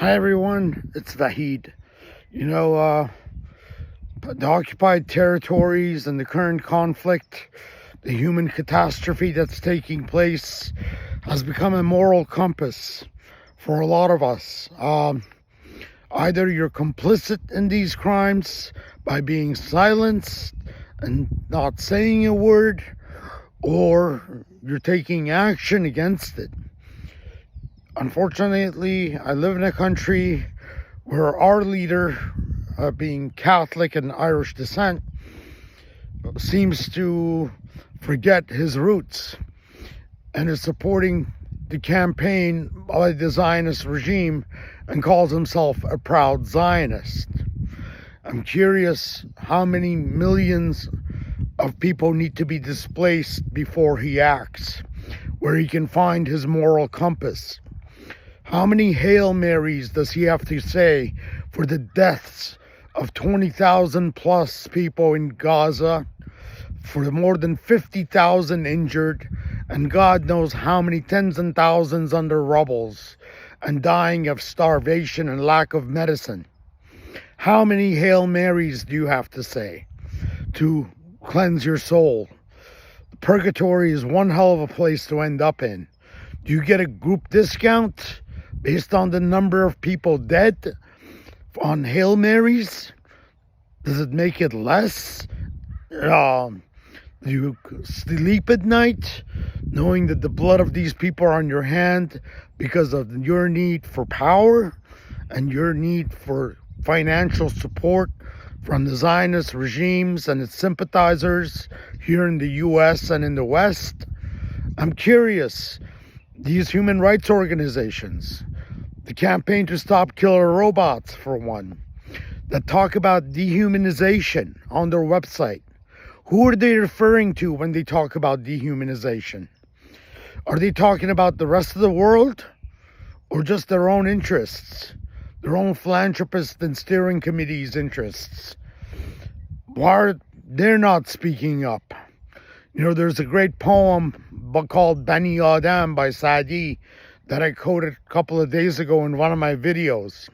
Hi everyone, it's Vahid. The occupied territories and the current conflict, the human catastrophe that's taking place has become a moral compass for a lot of us. Either you're complicit in these crimes by being silenced and not saying a word, or you're taking action against it. Unfortunately, I live in a country where our leader, being Catholic and Irish descent, seems to forget his roots and is supporting the campaign by the Zionist regime and calls himself a proud Zionist. I'm curious how many millions of people need to be displaced before he acts, where he can find his moral compass. How many Hail Marys does he have to say for the deaths of 20,000 plus people in Gaza, for the more than 50,000 injured, and God knows how many tens and thousands under rubbles and dying of starvation and lack of medicine? How many Hail Marys do you have to say to cleanse your soul? Purgatory is one hell of a place to end up in. Do you get a group discount based on the number of people dead on Hail Marys? Does it make it less? Do you sleep at night knowing that the blood of these people are on your hand because of your need for power and your need for financial support from the Zionist regimes and its sympathizers here in the US and in the West? I'm curious, these human rights organizations, the campaign to stop killer robots, for one, that talk about dehumanization on their website. Who are they referring to when they talk about dehumanization? Are they talking about the rest of the world or just their own interests, their own philanthropist and steering committee's interests? Why they're not speaking up? There's a great poem called Bani Adam by Saadi that I quoted a couple of days ago in one of my videos.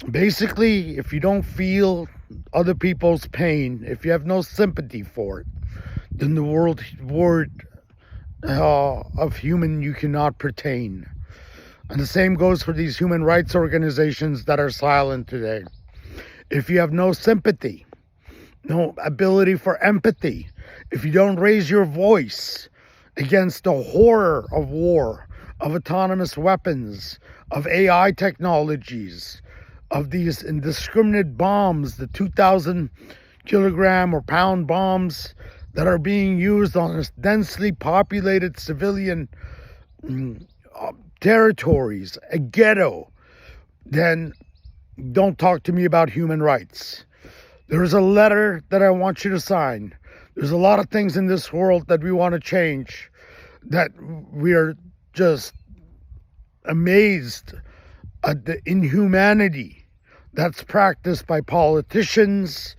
Basically, if you don't feel other people's pain, if you have no sympathy for it, then the word of human you cannot pertain. And the same goes for these human rights organizations that are silent today. If you have no sympathy, no ability for empathy, if you don't raise your voice against the horror of war, of autonomous weapons, of AI technologies, of these indiscriminate bombs, the 2,000 kilogram or pound bombs that are being used on densely populated civilian territories, a ghetto, then don't talk to me about human rights. There's a letter that I want you to sign. There's a lot of things in this world that we want to change, that we are just amazed at the inhumanity that's practiced by politicians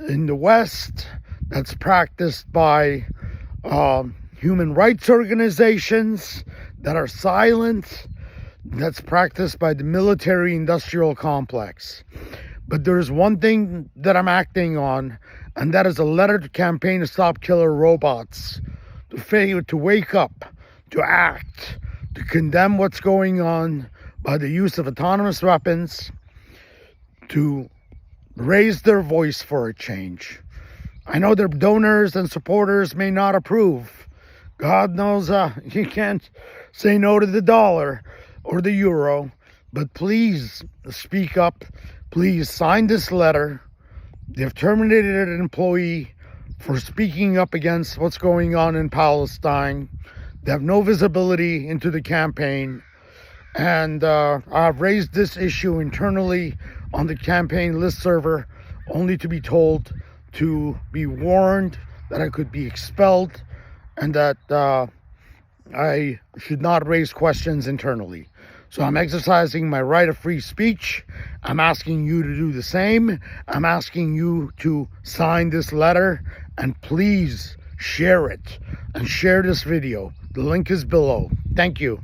in the West, that's practiced by human rights organizations that are silent, that's practiced by the military-industrial complex. But there's one thing that I'm acting on, and that is a letter to campaign to stop killer robots, to wake up, to act, to condemn what's going on by the use of autonomous weapons, to raise their voice for a change. I know their donors and supporters may not approve. God knows you can't say no to the dollar or the euro, but please speak up. Please sign this letter. They've terminated an employee for speaking up against what's going on in Palestine. They have no visibility into the campaign. And I've raised this issue internally on the campaign list server, only to be told to be warned that I could be expelled and that I should not raise questions internally. So I'm exercising my right of free speech. I'm asking you to do the same. I'm asking you to sign this letter, and please share it and share this video. The link is below. Thank you.